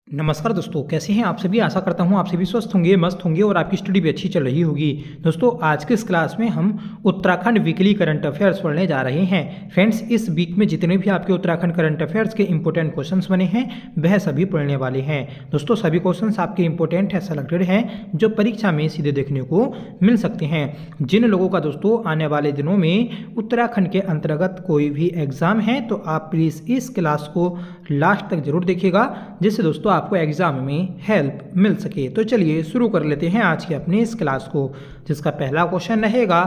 नमस्कार दोस्तों, कैसे हैं आप सभी। आशा करता हूं आप सभी स्वस्थ होंगे, मस्त होंगे और आपकी स्टडी भी अच्छी चल रही होगी। दोस्तों, आज के इस क्लास में हम उत्तराखंड वीकली करंट अफेयर्स पढ़ने जा रहे हैं। फ्रेंड्स, इस वीक में जितने भी आपके उत्तराखंड करंट अफेयर्स के इंपॉर्टेंट क्वेश्चंस बने हैं वह सभी पढ़ने वाले हैं। दोस्तों, सभी क्वेश्चंस आपके इंपॉर्टेंट है, सेलेक्टेड हैं, जो परीक्षा में सीधे देखने को मिल सकते हैं। जिन लोगों का दोस्तों आने वाले दिनों में उत्तराखंड के अंतर्गत कोई भी एग्जाम है तो आप प्लीज़ इस क्लास को लास्ट तक जरूर देखिएगा, जिससे दोस्तों आपको एग्जाम में हेल्प मिल सके। तो चलिए शुरू कर लेते हैं आज की अपनी इस क्लास को, जिसका पहला क्वेश्चन रहेगा,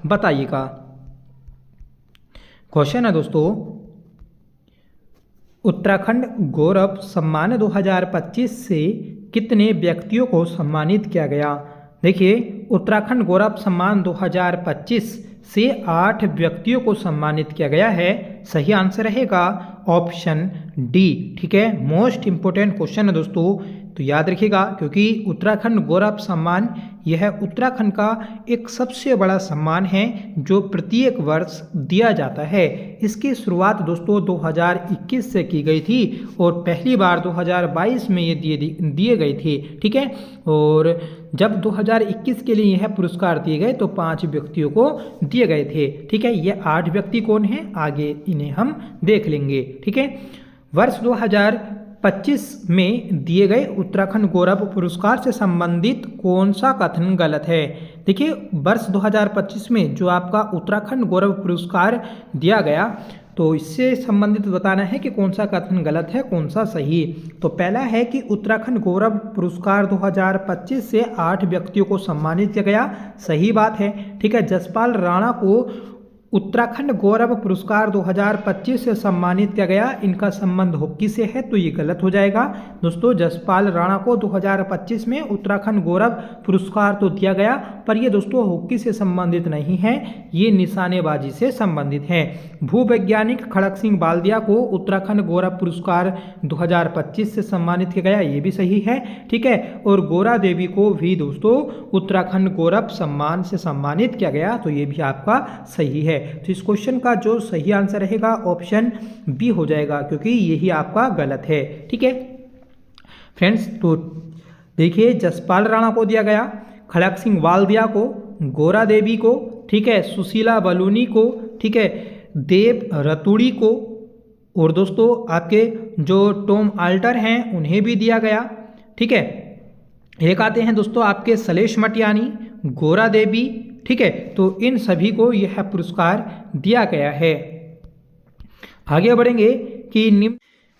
बताइएगा। क्वेश्चन है दोस्तों, उत्तराखंड गौरव सम्मान 2025 से कितने व्यक्तियों को सम्मानित किया गया। देखिए, उत्तराखंड गौरव सम्मान 2025 से 8 व्यक्तियों को सम्मानित किया गया है। सही आंसर रहेगा ऑप्शन डी। ठीक है, मोस्ट इंपोर्टेंट क्वेश्चन है दोस्तों, तो याद रखिएगा, क्योंकि उत्तराखंड गौरव सम्मान यह उत्तराखंड का एक सबसे बड़ा सम्मान है जो प्रत्येक वर्ष दिया जाता है। इसकी शुरुआत दोस्तों 2021 से की गई थी और पहली बार 2022 में ये दिए गए थे। ठीक है, और जब 2021 के लिए यह पुरस्कार दिए गए तो 5 व्यक्तियों को दिए गए थे। ठीक है, ये 8 व्यक्ति कौन हैं, आगे इन्हें हम देख लेंगे। ठीक है, वर्ष 2025 में दिए गए उत्तराखंड गौरव पुरस्कार से संबंधित कौन सा कथन गलत है। देखिए, वर्ष 2025 में जो आपका उत्तराखंड गौरव पुरस्कार दिया गया तो इससे संबंधित बताना है कि कौन सा कथन गलत है, कौन सा सही। तो पहला है कि उत्तराखंड गौरव पुरस्कार 2025 से 8 व्यक्तियों को सम्मानित किया गया। सही बात है। ठीक है, जसपाल राणा को उत्तराखंड गौरव पुरस्कार 2025 से सम्मानित किया गया। इनका संबंध हॉकी से है तो ये गलत हो जाएगा। दोस्तों, जसपाल राणा को 2025 में उत्तराखंड गौरव पुरस्कार तो दिया गया, पर ये दोस्तों हॉकी से संबंधित नहीं है, ये निशानेबाजी से संबंधित है। भूवैज्ञानिक खड़क सिंह बाल्दिया को उत्तराखंड गौरव पुरस्कार 2025 से सम्मानित किया गया, ये भी सही है। ठीक है, और गौरा देवी को भी दोस्तों उत्तराखंड गौरव सम्मान से सम्मानित किया गया, तो ये भी आपका सही है। तो इस क्वेश्चन का जो सही आंसर रहेगा ऑप्शन बी हो जाएगा, क्योंकि यही आपका गलत है। ठीक है फ्रेंड्स, तो देखिए, जसपाल राणा को दिया गया, खड़क सिंह बाल्दिया को, गौरा देवी को, ठीक है, सुशीला बलूनी को, ठीक है, देव रतुड़ी को, और दोस्तों आपके जो टॉम आल्टर हैं उन्हें भी दिया गया। ठीक है, एक आते हैं दोस्तों आपके सलेश मटियानी, गौरा देवी। ठीक है, तो इन सभी को यह पुरस्कार दिया गया है। आगे बढ़ेंगे कि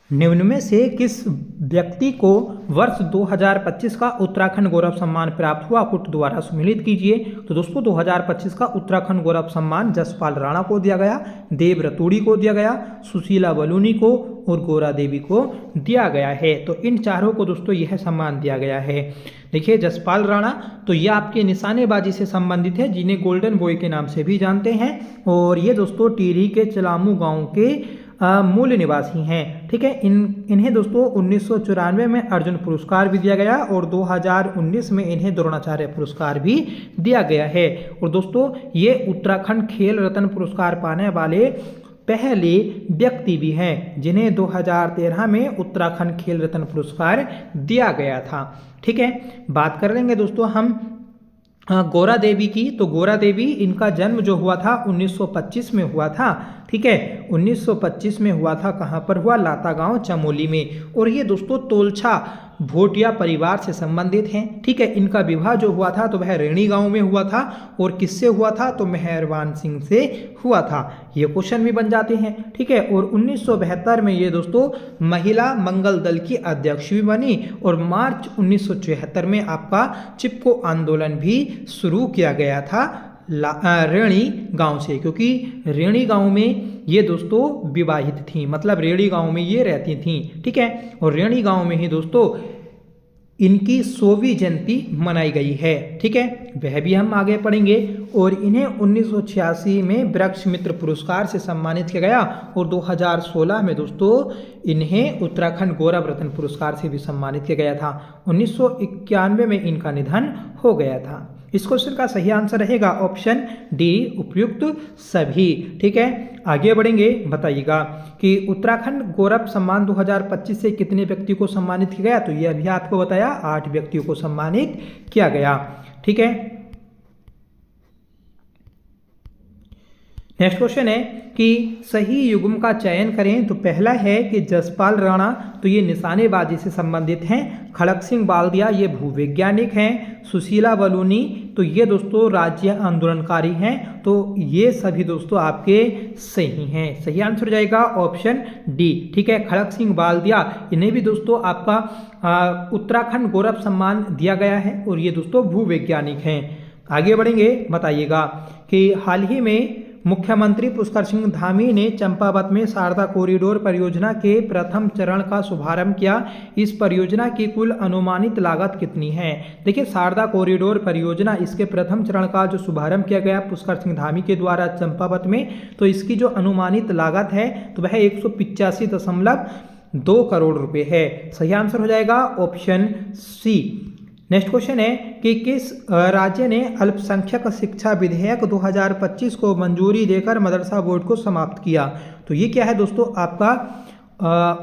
निम्न में से किस व्यक्ति को वर्ष 2025 का उत्तराखंड गौरव सम्मान प्राप्त हुआ, पुट द्वारा सम्मिलित कीजिए। तो दोस्तों 2025 का उत्तराखंड गौरव सम्मान जसपाल राणा को दिया गया, देव रतुड़ी को दिया गया, सुशीला बलूनी को और गौरा देवी को दिया गया है। तो इन चारों को दोस्तों यह सम्मान दिया गया है। देखिए, जसपाल राणा तो ये आपके निशानेबाजी से संबंधित है, जिन्हें गोल्डन बॉय के नाम से भी जानते हैं, और ये दोस्तों टिहरी के चलामू गांव के मूल निवासी हैं। ठीक है, इन्हें दोस्तों 1994 में अर्जुन पुरस्कार भी दिया गया और 2019 में इन्हें द्रोणाचार्य पुरस्कार भी दिया गया है। और दोस्तों ये उत्तराखंड खेल रत्न पुरस्कार पाने वाले पहले व्यक्ति भी हैं, जिन्हें 2013 में उत्तराखंड खेल रत्न पुरस्कार दिया गया था। ठीक है, बात कर लेंगे दोस्तों हम गौरा देवी की। तो गौरा देवी, इनका जन्म जो हुआ था 1925 में हुआ था। ठीक है, 1925 में हुआ था। कहाँ पर हुआ, लाता गांव चमोली में। और ये दोस्तों तोलछा भोटिया परिवार से संबंधित हैं। ठीक है, इनका विवाह जो हुआ था तो वह रेणी गांव में हुआ था, और किससे हुआ था, तो मेहरबान सिंह से हुआ था। ये क्वेश्चन भी बन जाते हैं। ठीक है, और 1972 में ये दोस्तों महिला मंगल दल की अध्यक्ष भी बनी, और मार्च 1974 में आपका चिपको आंदोलन भी शुरू किया गया था रेणी गांव से, क्योंकि रेणी गांव में ये दोस्तों विवाहित थी, मतलब रेणी गांव में ये रहती थी। ठीक है, और रेणी गांव में ही दोस्तों इनकी 100वीं जयंती मनाई गई है। ठीक है, वह भी हम आगे पढ़ेंगे। और इन्हें 1986 में वृक्ष मित्र पुरस्कार से सम्मानित किया गया, और 2016 में दोस्तों इन्हें उत्तराखंड गौरव रत्न पुरस्कार से भी सम्मानित किया गया था। 1991 में इनका निधन हो गया था। इस क्वेश्चन का सही आंसर रहेगा ऑप्शन डी, उपयुक्त सभी। ठीक है, आगे बढ़ेंगे, बताइएगा कि उत्तराखंड गौरव सम्मान 2025 से कितने व्यक्ति को सम्मानित किया गया। तो ये अभी आपको बताया, 8 व्यक्तियों को सम्मानित किया गया। ठीक है, नेक्स्ट क्वेश्चन है कि सही युग्म का चयन करें। तो पहला है कि जसपाल राणा, तो ये निशानेबाजी से संबंधित हैं। खड़क सिंह बाल्दिया, ये भूवैज्ञानिक हैं। सुशीला बलूनी, तो ये दोस्तों राज्य आंदोलनकारी हैं। तो ये सभी दोस्तों आपके सही हैं। सही आंसर हो जाएगा ऑप्शन डी। ठीक है, खड़क सिंह बाल्दिया, इन्हें भी दोस्तों आपका उत्तराखंड गौरव सम्मान दिया गया है और ये दोस्तों भूवैज्ञानिक हैं। आगे बढ़ेंगे, बताइएगा कि हाल ही में मुख्यमंत्री पुष्कर सिंह धामी ने चंपावत में शारदा कॉरिडोर परियोजना के प्रथम चरण का शुभारंभ किया। इस परियोजना की कुल अनुमानित लागत कितनी है। देखिए, शारदा कॉरिडोर परियोजना, इसके प्रथम चरण का जो शुभारंभ किया गया पुष्कर सिंह धामी के द्वारा चंपावत में, तो इसकी जो अनुमानित लागत है तो वह 185.2 करोड़ रुपए है। सही आंसर हो जाएगा ऑप्शन सी। नेक्स्ट क्वेश्चन है कि किस राज्य ने अल्पसंख्यक शिक्षा विधेयक 2025 को मंजूरी देकर मदरसा बोर्ड को समाप्त किया। तो ये क्या है दोस्तों, आपका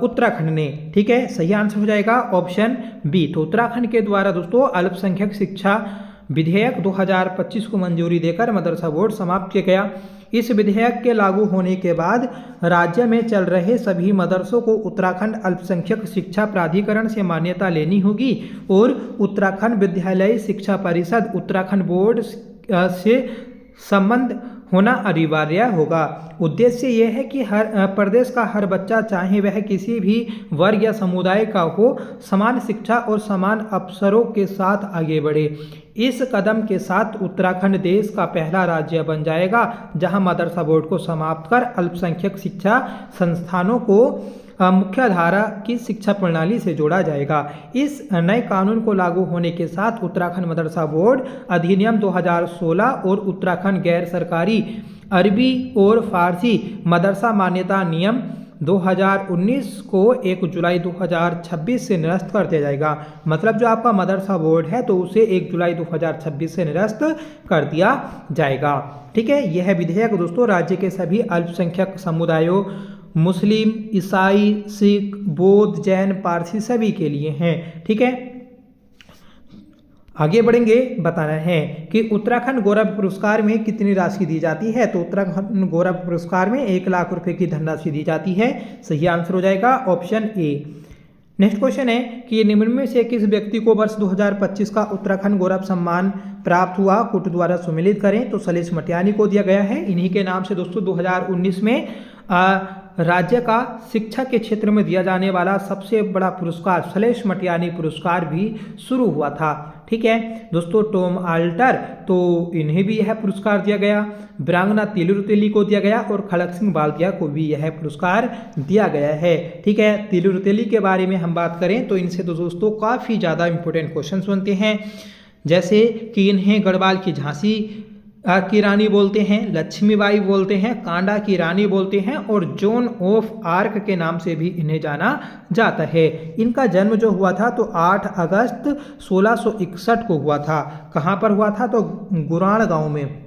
उत्तराखंड ने। ठीक है, सही आंसर हो जाएगा ऑप्शन बी। तो उत्तराखंड के द्वारा दोस्तों अल्पसंख्यक शिक्षा विधेयक 2025 को मंजूरी देकर मदरसा बोर्ड समाप्त किया गया। इस विधेयक के लागू होने के बाद राज्य में चल रहे सभी मदरसों को उत्तराखंड अल्पसंख्यक शिक्षा प्राधिकरण से मान्यता लेनी होगी और उत्तराखंड विद्यालय शिक्षा परिषद उत्तराखंड बोर्ड से संबंध होना अनिवार्य होगा। उद्देश्य यह है कि हर प्रदेश का हर बच्चा, चाहे वह किसी भी वर्ग या समुदाय का हो, समान शिक्षा और समान अवसरों के साथ आगे बढ़े। इस कदम के साथ उत्तराखंड देश का पहला राज्य बन जाएगा जहां मदरसा बोर्ड को समाप्त कर अल्पसंख्यक शिक्षा संस्थानों को मुख्यधारा की शिक्षा प्रणाली से जोड़ा जाएगा। इस नए कानून को लागू होने के साथ उत्तराखंड मदरसा बोर्ड अधिनियम 2016 और उत्तराखंड गैर सरकारी अरबी और फारसी मदरसा मान्यता नियम 2019 को 1 जुलाई 2026 से निरस्त कर दिया जाएगा। मतलब जो आपका मदरसा बोर्ड है तो उसे 1 जुलाई 2026 से निरस्त कर दिया जाएगा। ठीक है, यह विधेयक दोस्तों राज्य के सभी अल्पसंख्यक समुदायों, मुस्लिम, ईसाई, सिख, बौद्ध, जैन, पारसी सभी के लिए हैं। ठीक है, आगे बढ़ेंगे, बताना है कि उत्तराखंड गौरव पुरस्कार में कितनी राशि दी जाती है। तो उत्तराखंड गौरव पुरस्कार में 1 लाख रुपए की धनराशि दी जाती है। सही आंसर हो जाएगा ऑप्शन ए। नेक्स्ट क्वेश्चन है कि निम्न में से किस व्यक्ति को वर्ष 2025 का उत्तराखंड गौरव सम्मान प्राप्त हुआ, कुट द्वारा सम्मिलित करें। तो सलेश मटियानी को दिया गया है। इन्हीं के नाम से दोस्तों 2019 में राज्य का शिक्षा के क्षेत्र में दिया जाने वाला सबसे बड़ा पुरस्कार सलेश मटियानी पुरस्कार भी शुरू हुआ था। ठीक है दोस्तों, टॉम आल्टर, तो इन्हें भी यह पुरस्कार दिया गया। वीरांगना तिलु तेली को दिया गया और खड़क सिंह बाल्दिया को भी यह पुरस्कार दिया गया है। ठीक है, तिलु तेली के बारे में हम बात करें तो इनसे तो दोस्तों काफ़ी ज़्यादा इंपॉर्टेंट क्वेश्चन बनते हैं, जैसे कि इन्हें गढ़वाल की झांसी की रानी बोलते हैं, लक्ष्मीबाई बोलते हैं, कांडा की रानी बोलते हैं और जोन ऑफ आर्क के नाम से भी इन्हें जाना जाता है। इनका जन्म जो हुआ था तो 8 अगस्त 1661 को हुआ था। कहाँ पर हुआ था? तो गुराण गांव में।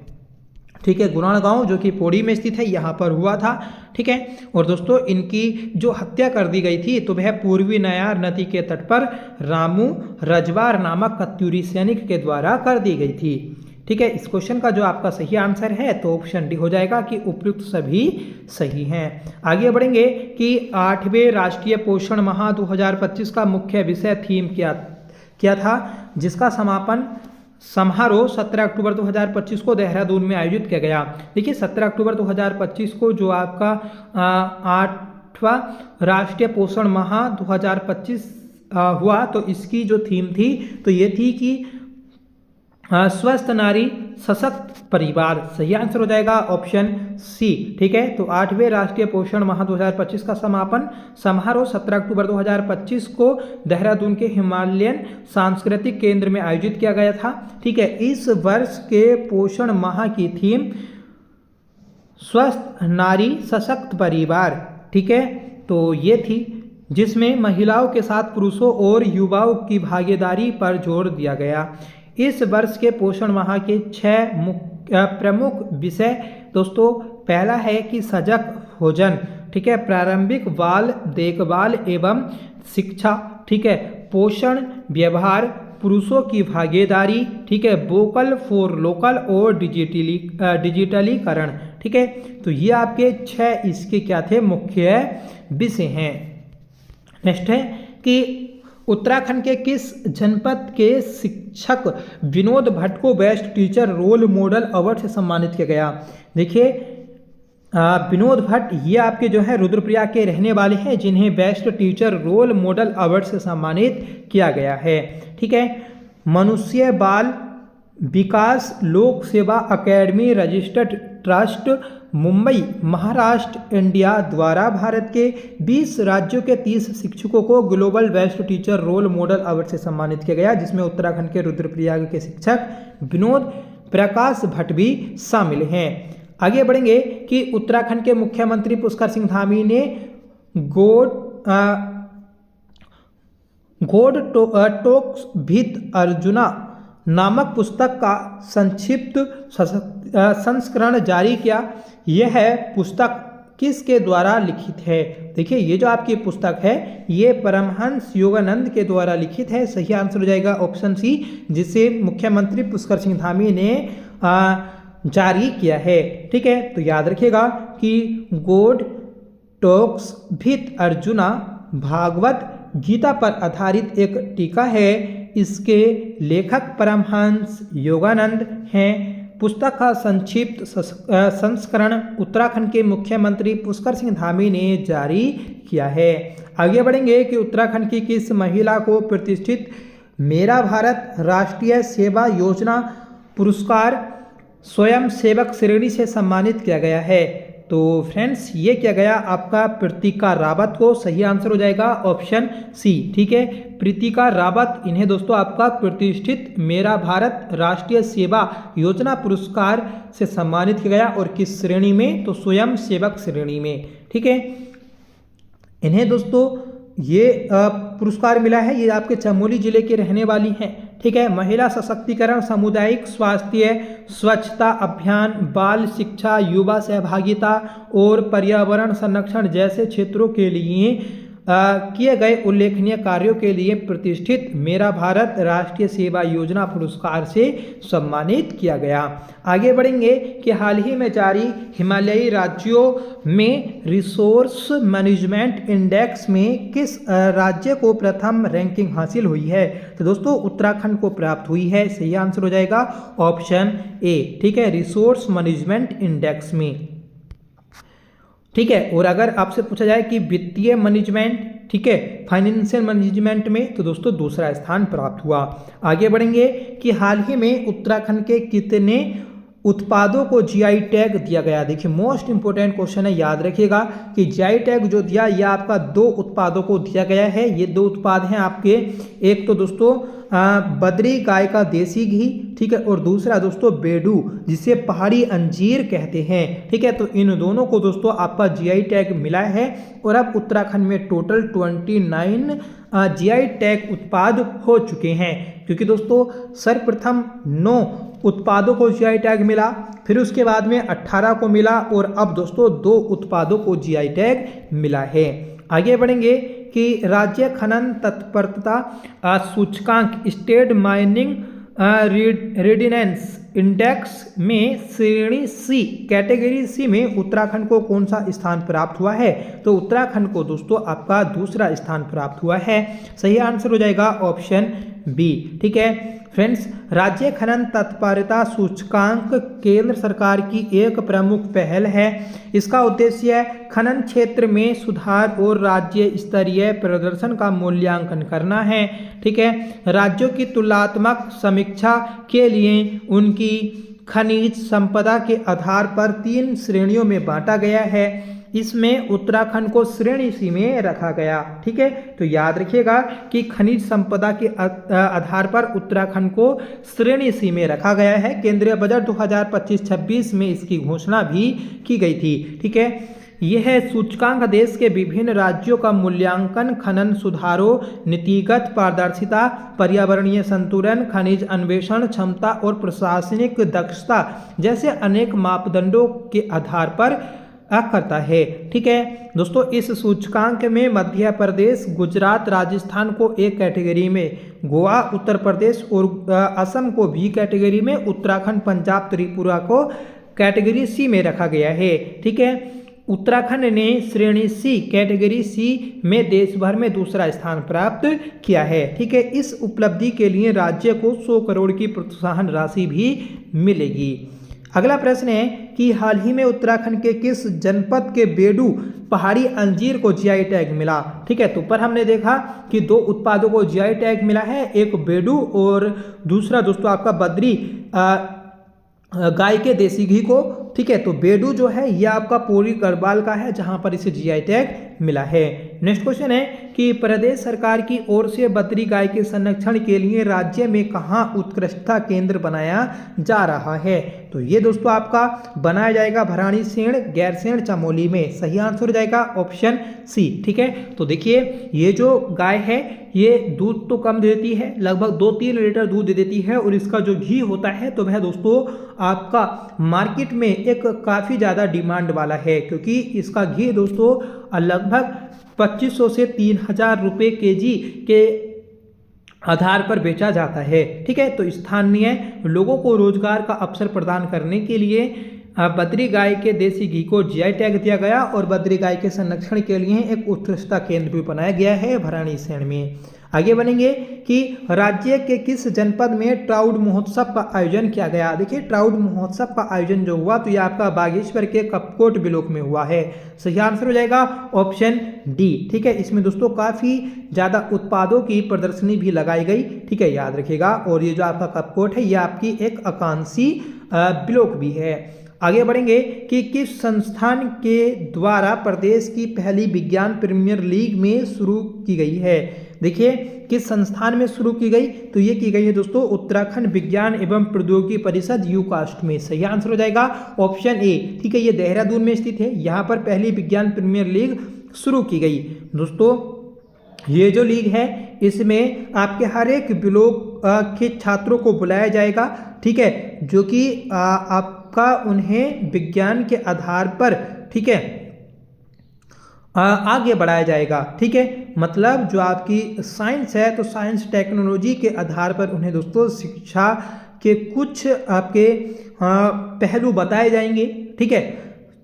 ठीक है, गुराण गांव जो कि पौड़ी में स्थित है, यहाँ पर हुआ था। ठीक है, और दोस्तों इनकी जो हत्या कर दी गई थी तो वह पूर्वी नयार नदी के तट पर रामू रजवार नामक कत्यूरी सैनिक के द्वारा कर दी गई थी। ठीक है, इस क्वेश्चन का जो आपका सही आंसर है तो ऑप्शन डी हो जाएगा कि उपयुक्त सभी सही हैं। आगे बढ़ेंगे कि 8वें राष्ट्रीय पोषण माह 2025 का मुख्य विषय थीम क्या था, जिसका समापन समारोह 17 अक्टूबर 2025 को देहरादून में आयोजित किया गया। देखिए 17 अक्टूबर 2025 को जो आपका 8वां राष्ट्रीय पोषण माह 2025 हुआ तो इसकी जो थीम थी तो ये थी कि स्वस्थ नारी सशक्त परिवार। सही आंसर हो जाएगा ऑप्शन सी। ठीक है, तो 8वें राष्ट्रीय पोषण माह 2025 का समापन समारोह 17 अक्टूबर 2025 को देहरादून के हिमालयन सांस्कृतिक केंद्र में आयोजित किया गया था। ठीक है, इस वर्ष के पोषण माह की थीम स्वस्थ नारी सशक्त परिवार। ठीक है, तो ये थी जिसमें महिलाओं के साथ पुरुषों और युवाओं की भागीदारी पर जोर दिया गया। इस वर्ष के पोषण माह के 6 प्रमुख विषय दोस्तों, पहला है कि सजग भोजन, ठीक है, प्रारंभिक बाल देखभाल एवं शिक्षा, ठीक है, पोषण व्यवहार, पुरुषों की भागीदारी, ठीक है, वोकल फॉर लोकल और डिजिटलीकरण, ठीक है। तो ये आपके 6 इसके क्या थे, मुख्य विषय हैं। नेक्स्ट है कि उत्तराखंड के किस जनपद के शिक्षक विनोद भट्ट को best teacher role model award से सम्मानित किया गया। देखिए विनोद भट्ट ये आपके जो है रुद्रप्रयाग के रहने वाले हैं, जिन्हें best teacher role model award से सम्मानित किया गया है, ठीक है। मनुष्य बाल Vikas Lok Seva academy registered trust Mumbai Maharashtra India द्वारा भारत के 20 राज्यों के 30 शिक्षकों को global best teacher role model award से सम्मानित किया गया, जिसमें उत्तराखंड के रुद्रप्रयाग के शिक्षक विनोद प्रकाश भट्ट भी शामिल हैं। आगे बढ़ेंगे कि उत्तराखंड के मुख्यमंत्री पुष्कर सिंह धामी ने गॉड टॉक्स विद अर्जुना नामक पुस्तक का संक्षिप्त संस्करण जारी किया। यह पुस्तक किसके द्वारा लिखित है? देखिए ये जो आपकी पुस्तक है ये परमहंस योगानंद के द्वारा लिखित है। सही आंसर हो जाएगा ऑप्शन सी, जिसे मुख्यमंत्री पुष्कर सिंह धामी ने जारी किया है, ठीक है। तो याद रखिएगा कि God talks with Arjuna Bhagavad Gita पर आधारित एक टीका है। इसके लेखक परमहंस योगानंद हैं। पुस्तक का संक्षिप्त संस्करण उत्तराखंड के मुख्यमंत्री पुष्कर सिंह धामी ने जारी किया है। आगे बढ़ेंगे कि उत्तराखंड की किस महिला को प्रतिष्ठित मेरा भारत राष्ट्रीय सेवा योजना पुरस्कार स्वयं सेवक श्रेणी से सम्मानित किया गया है? तो फ्रेंड्स ये किया गया आपका प्रीतिका रावत को। सही आंसर हो जाएगा ऑप्शन सी, ठीक है। प्रीतिका रावत, इन्हें दोस्तों आपका प्रतिष्ठित मेरा भारत राष्ट्रीय सेवा योजना पुरस्कार से सम्मानित किया गया। और किस श्रेणी में? तो स्वयं सेवक श्रेणी में, ठीक है। इन्हें दोस्तों ये पुरस्कार मिला है। ये आपके चमोली जिले के रहने वाली हैं, ठीक है। महिला सशक्तिकरण, सामुदायिक स्वास्थ्य, स्वच्छता अभियान, बाल शिक्षा, युवा सहभागिता और पर्यावरण संरक्षण जैसे क्षेत्रों के लिए किए गए उल्लेखनीय कार्यों के लिए प्रतिष्ठित मेरा भारत राष्ट्रीय सेवा योजना पुरस्कार से सम्मानित किया गया। आगे बढ़ेंगे कि हाल ही में जारी हिमालयी राज्यों में रिसोर्स मैनेजमेंट इंडेक्स में किस राज्य को प्रथम रैंकिंग हासिल हुई है? तो दोस्तों उत्तराखंड को प्राप्त हुई है। सही आंसर हो जाएगा ऑप्शन ए, ठीक है, रिसोर्स मैनेजमेंट इंडेक्स में, ठीक है। और अगर आपसे पूछा जाए कि वित्तीय मैनेजमेंट, ठीक है, फाइनेंशियल मैनेजमेंट में, तो दोस्तों दूसरा स्थान प्राप्त हुआ। आगे बढ़ेंगे कि हाल ही में उत्तराखंड के कितने उत्पादों को जीआई टैग दिया गया? देखिए मोस्ट इंपोर्टेंट क्वेश्चन है, याद रखिएगा कि जीआई टैग जो दिया यह आपका 2 उत्पादों को दिया गया है। ये 2 उत्पाद हैं आपके, एक तो दोस्तों बद्री गाय का देसी घी, ठीक है, और दूसरा दोस्तों बेडू जिसे पहाड़ी अंजीर कहते हैं, ठीक है। तो इन दोनों को दोस्तों आपका जीआई टैग मिला है। और अब उत्तराखंड में टोटल 29 जीआई टैग उत्पाद हो चुके हैं, क्योंकि दोस्तों सर्वप्रथम 9 उत्पादों को जीआई टैग मिला, फिर उसके बाद में 18 को मिला और अब दोस्तों 2 उत्पादों को जीआई टैग मिला है। आगे बढ़ेंगे कि राज्य खनन तत्परता सूचकांक स्टेट माइनिंग रेडिनेंस इंडेक्स में श्रेणी सी कैटेगरी सी में उत्तराखंड को कौन सा स्थान प्राप्त हुआ है? तो उत्तराखंड को दोस्तों आपका दूसरा स्थान प्राप्त हुआ है। सही आंसर हो जाएगा ऑप्शन बी, ठीक है। फ्रेंड्स राज्य खनन तत्परता सूचकांक केंद्र सरकार की एक प्रमुख पहल है। इसका उद्देश्य खनन क्षेत्र में सुधार और राज्य स्तरीय प्रदर्शन का मूल्यांकन करना है, ठीक है। राज्यों की तुलनात्मक समीक्षा के लिए उनकी खनिज संपदा के आधार पर 3 श्रेणियों में बांटा गया है। इसमें उत्तराखंड को श्रेणी सी में रखा गया, ठीक है। तो याद रखिएगा कि खनिज संपदा के आधार पर उत्तराखंड को श्रेणी सी में रखा गया है। केंद्रीय बजट 2025-26 में इसकी घोषणा भी की गई थी, ठीक है। यह सूचकांक देश के विभिन्न राज्यों का मूल्यांकन, खनन सुधारों, नीतिगत पारदर्शिता, पर्यावरणीय संतुलन, खनिज अन्वेषण क्षमता और प्रशासनिक दक्षता जैसे अनेक मापदंडों के आधार पर करता है। ठीक है दोस्तों, इस सूचकांक में मध्य प्रदेश, गुजरात, राजस्थान को एक कैटेगरी में, गोवा, उत्तर प्रदेश और असम को भी कैटेगरी में, उत्तराखंड, पंजाब, त्रिपुरा को कैटेगरी सी में रखा गया है। ठीक है, उत्तराखंड ने श्रेणी सी, कैटेगरी सी में देश भर में दूसरा स्थान प्राप्त किया है। ठीक है, इस उपलब्धि के लिए राज्य को 100 करोड़ की प्रोत्साहन राशि भी मिलेगी। अगला प्रश्न है कि हाल ही में उत्तराखंड के किस जनपद के बेडू पहाड़ी अंजीर को जीआई टैग मिला। ठीक है, तो पर हमने देखा कि 2 उत्पादों को जीआई टैग मिला है, एक बेडू और दूसरा दोस्तों आपका बद्री गाय के देसी घी को। ठीक है, तो बेडू जो है यह आपका पूरी गढ़वाल का है जहां पर इसे जीआई टैग मिला है। नेक्स्ट क्वेश्चन है कि प्रदेश सरकार की ओर से बद्री गाय के संरक्षण के लिए राज्य में कहां उत्कृष्टता केंद्र बनाया जा रहा है। तो ये दोस्तों आपका बनाया जाएगा भराड़ीसेण, गैरसेण, चमोली में। सही आंसर हो जाएगा ऑप्शन सी। ठीक है, तो देखिए ये जो गाय है ये दूध तो कम देती है, लगभग 2-3 लीटर दूध दे देती है और इसका जो घी होता है तो वह दोस्तों आपका मार्केट में एक काफ़ी ज़्यादा डिमांड वाला है, क्योंकि इसका घी दोस्तों लगभग 2500 से 3000 रुपये केजी के आधार पर बेचा जाता है। ठीक है, तो स्थानीय लोगों को रोजगार का अवसर प्रदान करने के लिए बद्री गाय के देसी घी को जीआई टैग दिया गया और बद्री गाय के संरक्षण के लिए एक उत्कृष्टता केंद्र भी बनाया गया है भराड़ीसेण में। आगे बढ़ेंगे कि राज्य के किस जनपद में ट्राउट महोत्सव का आयोजन किया गया। देखिए ट्राउट महोत्सव का आयोजन जो हुआ तो यह आपका बागेश्वर के कपकोट ब्लॉक में हुआ है। सही आंसर हो जाएगा ऑप्शन डी। ठीक है, इसमें दोस्तों काफी ज्यादा उत्पादों की प्रदर्शनी भी लगाई गई। ठीक है, याद रखिएगा। और ये जो आपका कपकोट है यह आपकी एक आकांक्षी ब्लॉक भी है। आगे बढ़ेंगे कि किस संस्थान के द्वारा प्रदेश की पहली विज्ञान प्रीमियर लीग में शुरू की गई है। देखिए किस संस्थान में शुरू की गई, तो ये की गई है दोस्तों उत्तराखंड विज्ञान एवं प्रौद्योगिकी परिषद यूकास्ट में। सही आंसर हो जाएगा ऑप्शन ए। ठीक है, ये देहरादून में स्थित है, यहाँ पर पहली विज्ञान प्रीमियर लीग शुरू की गई। दोस्तों ये जो लीग है इसमें आपके हर एक ब्लॉक के छात्रों को बुलाया जाएगा। ठीक है, जो कि आपका उन्हें विज्ञान के आधार पर ठीक है आगे बढ़ाया जाएगा। ठीक है, मतलब जो आपकी साइंस है तो साइंस टेक्नोलॉजी के आधार पर उन्हें दोस्तों शिक्षा के कुछ आपके पहलू बताए जाएंगे। ठीक है,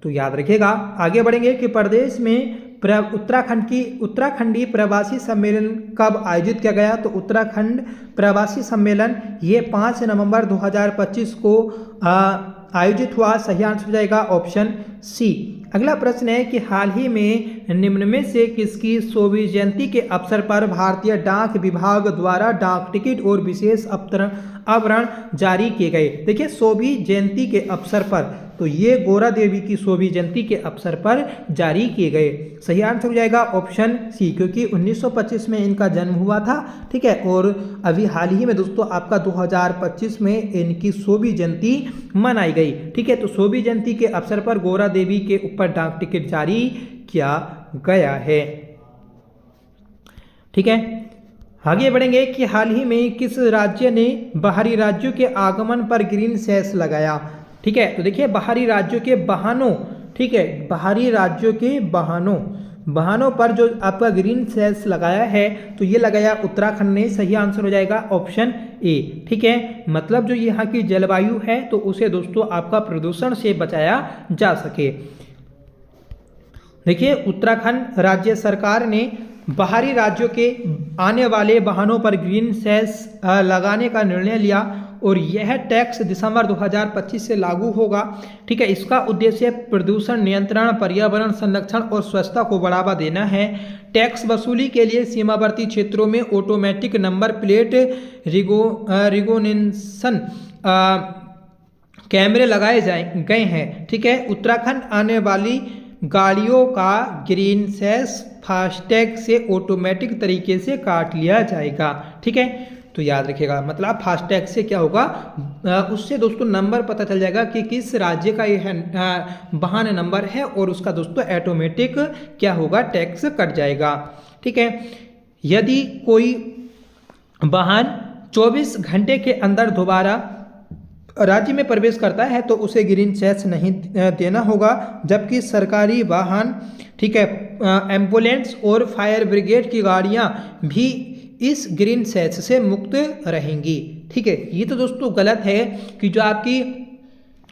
तो याद रखिएगा। आगे बढ़ेंगे कि प्रदेश में उत्तराखंडी प्रवासी सम्मेलन कब आयोजित किया गया। तो उत्तराखंड प्रवासी सम्मेलन ये 5 नवंबर 2025 को आयोजित हुआ। सही आंसर हो जाएगा ऑप्शन सी। अगला प्रश्न है कि हाल ही में निम्न में से किसकी 100वीं जयंती के अवसर पर भारतीय डाक विभाग द्वारा डाक टिकट और विशेष आवरण जारी किए गए। देखिए 100वीं जयंती के अवसर पर तो ये गौरा देवी की 100वीं जयंती के अवसर पर जारी किए गए। सही आंसर हो जाएगा ऑप्शन सी, क्योंकि 1925 में इनका जन्म हुआ था। ठीक है, और अभी हाल ही में दोस्तों आपका 2025 में इनकी 100वीं जयंती मनाई गई। ठीक है, तो 100वीं जयंती के अवसर पर गौरा देवी के ऊपर डाक टिकट जारी किया गया है। ठीक है, आगे बढ़ेंगे कि हाल ही में किस राज्य ने बाहरी राज्यों के आगमन पर ग्रीन सेस लगाया। ठीक है, तो देखिए बाहरी राज्यों के वाहनों, ठीक है, बाहरी राज्यों के वाहनों पर जो आपका ग्रीन सेस लगाया है तो ये लगाया उत्तराखंड ने। सही आंसर हो जाएगा ऑप्शन ए। ठीक है, मतलब जो यहाँ की जलवायु है तो उसे दोस्तों आपका प्रदूषण से बचाया जा सके। देखिए उत्तराखंड राज्य सरकार ने बाहरी राज्यों के आने वाले वाहनों पर ग्रीन सेस लगाने का निर्णय लिया और यह टैक्स दिसंबर 2025 से लागू होगा। ठीक है, इसका उद्देश्य प्रदूषण नियंत्रण, पर्यावरण संरक्षण और स्वच्छता को बढ़ावा देना है। टैक्स वसूली के लिए सीमावर्ती क्षेत्रों में ऑटोमेटिक नंबर प्लेट रिकॉग्निशन कैमरे लगाए गए हैं। ठीक है, उत्तराखंड आने वाली गाड़ियों का ग्रीन सेस फास्टैग से ऑटोमेटिक तरीके से काट लिया जाएगा। ठीक है, तो याद रखिएगा, मतलब फास्टैग से क्या होगा, उससे दोस्तों नंबर पता चल जाएगा कि किस राज्य का यह वाहन नंबर है और उसका दोस्तों ऑटोमेटिक क्या होगा, टैक्स कट जाएगा। ठीक है, यदि कोई वाहन 24 घंटे के अंदर दोबारा राज्य में प्रवेश करता है तो उसे ग्रीन सेस नहीं देना होगा, जबकि सरकारी वाहन, ठीक है, एम्बुलेंस और फायर ब्रिगेड की गाड़ियां भी इस ग्रीन सेस से मुक्त रहेंगी। ठीक है, ये तो दोस्तों गलत है कि जो आपकी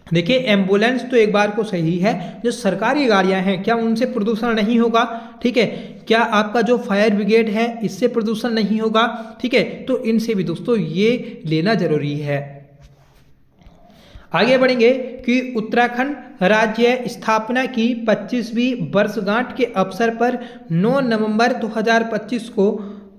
देखिए एम्बुलेंस तो एक बार को सही है, जो सरकारी गाड़ियां हैं क्या उनसे प्रदूषण नहीं होगा? ठीक है, क्या आपका जो फायर ब्रिगेड है इससे प्रदूषण नहीं होगा? ठीक है, तो इनसे भी दोस्तों ये लेना जरूरी है। आगे बढ़ेंगे कि उत्तराखंड राज्य स्थापना की 25वीं वर्षगांठ के अवसर पर 9 नवंबर 2025 को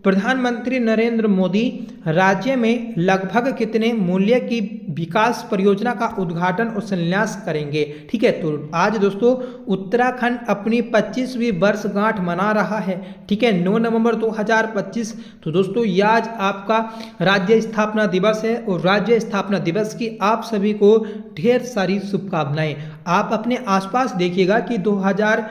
प्रधानमंत्री नरेंद्र मोदी राज्य में लगभग कितने मूल्य की विकास परियोजना का उद्घाटन और शिलान्यास करेंगे? ठीक है, तो आज दोस्तों उत्तराखंड अपनी 25वीं वर्षगांठ मना रहा है। ठीक है, 9 नवंबर 2025। तो दोस्तों ये आज आपका राज्य स्थापना दिवस है और राज्य स्थापना दिवस की आप सभी को ढेर सारी शुभकामनाएं। आप अपने आसपास देखिएगा कि 2000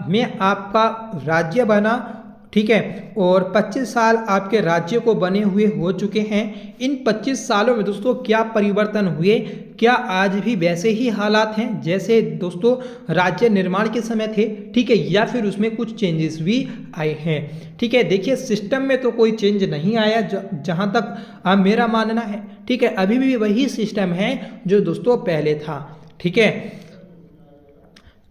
में आपका राज्य बना। ठीक है, और 25 साल आपके राज्य को बने हुए हो चुके हैं। इन 25 सालों में दोस्तों क्या परिवर्तन हुए? क्या आज भी वैसे ही हालात हैं जैसे दोस्तों राज्य निर्माण के समय थे? ठीक है, या फिर उसमें कुछ चेंजेस भी आए हैं? ठीक है, देखिए सिस्टम में तो कोई चेंज नहीं आया जहां तक मेरा मानना है। ठीक है, अभी भी वही सिस्टम है जो दोस्तों पहले था। ठीक है,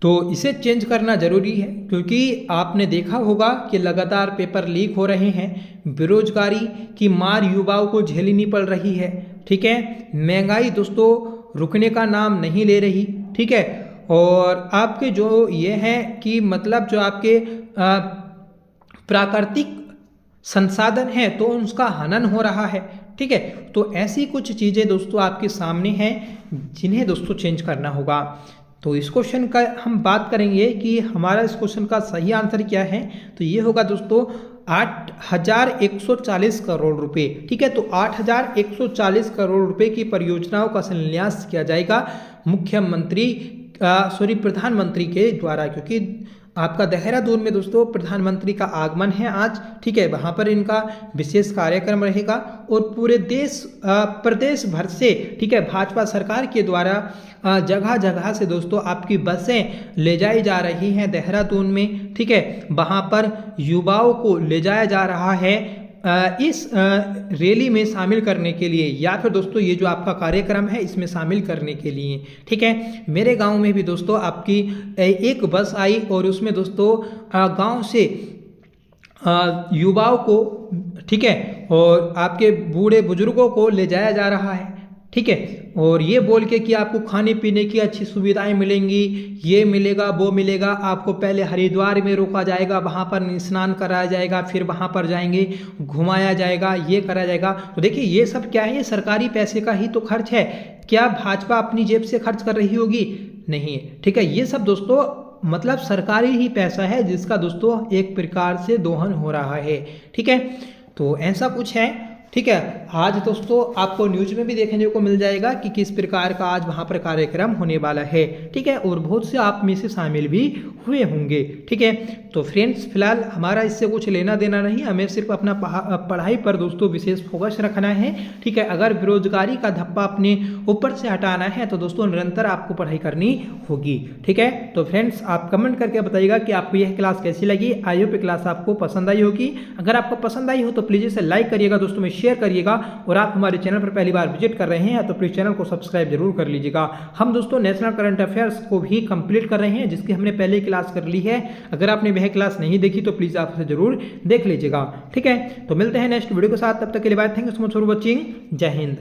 तो इसे चेंज करना जरूरी है क्योंकि आपने देखा होगा कि लगातार पेपर लीक हो रहे हैं, बेरोजगारी की मार युवाओं को झेलनी पड़ रही है। ठीक है, महंगाई दोस्तों रुकने का नाम नहीं ले रही। ठीक है, और आपके जो ये हैं कि मतलब जो आपके प्राकृतिक संसाधन है तो उसका हनन हो रहा है। ठीक है, तो ऐसी कुछ चीज़ें दोस्तों आपके सामने हैं जिन्हें दोस्तों चेंज करना होगा। तो इस क्वेश्चन का हम बात करेंगे कि हमारा इस क्वेश्चन का सही आंसर क्या है, तो ये होगा दोस्तों 8,140 करोड़ रुपए। ठीक है, तो 8,140 करोड़ रुपए की परियोजनाओं का शिलान्यास किया जाएगा प्रधानमंत्री के द्वारा, क्योंकि आपका देहरादून में दोस्तों प्रधानमंत्री का आगमन है आज। ठीक है, वहाँ पर इनका विशेष कार्यक्रम रहेगा और पूरे प्रदेश भर से, ठीक है, भाजपा सरकार के द्वारा जगह जगह से दोस्तों आपकी बसें ले जाई जा रही हैं देहरादून में। ठीक है, वहाँ पर युवाओं को ले जाया जा रहा है इस रैली में शामिल करने के लिए, या फिर दोस्तों ये जो आपका कार्यक्रम है इसमें शामिल करने के लिए। ठीक है, मेरे गांव में भी दोस्तों आपकी एक बस आई और उसमें दोस्तों गांव से युवाओं को, ठीक है, और आपके बूढ़े बुजुर्गों को ले जाया जा रहा है। ठीक है, और ये बोल के कि आपको खाने पीने की अच्छी सुविधाएं मिलेंगी, ये मिलेगा वो मिलेगा। आपको पहले हरिद्वार में रोका जाएगा, वहाँ पर स्नान कराया जाएगा, फिर वहाँ पर जाएंगे घुमाया जाएगा, ये करा जाएगा। तो देखिए ये सब क्या है, ये सरकारी पैसे का ही तो खर्च है। क्या भाजपा अपनी जेब से खर्च कर रही होगी? नहीं है। ठीक है, ये सब दोस्तों मतलब सरकारी ही पैसा है जिसका दोस्तों एक प्रकार से दोहन हो रहा है। ठीक है, तो ऐसा कुछ है। ठीक है, आज दोस्तों आपको न्यूज में भी देखने को मिल जाएगा कि किस प्रकार का आज वहाँ पर कार्यक्रम होने वाला है। ठीक है, और बहुत से आप में से शामिल भी हुए होंगे। ठीक है, तो फ्रेंड्स फिलहाल हमारा इससे कुछ लेना देना नहीं, हमें सिर्फ अपना पढ़ाई पर दोस्तों विशेष फोकस रखना है। ठीक है, अगर बेरोजगारी का धब्बा अपने ऊपर से हटाना है तो दोस्तों निरंतर आपको पढ़ाई करनी होगी। ठीक है, तो फ्रेंड्स आप कमेंट करके बताइएगा कि आपको यह क्लास कैसी लगी। आई होप क्लास आपको पसंद आई होगी। अगर आपको पसंद आई हो तो प्लीज़ इसे लाइक करिएगा, दोस्तों में शेयर करिएगा, और आप हमारे चैनल पर पहली बार विजिट कर रहे हैं तो प्लीज चैनल को सब्सक्राइब जरूर कर लीजिएगा। हम दोस्तों नेशनल करंट अफेयर्स को भी कंप्लीट कर रहे हैं जिसकी हमने पहले क्लास कर ली है। अगर आपने वह क्लास नहीं देखी तो प्लीज आप उसे जरूर देख लीजिएगा। ठीक है, तो मिलते हैं नेक्स्ट वीडियो के साथ, तब तक के लिए bye. Thank you so much for watching. जय हिंद।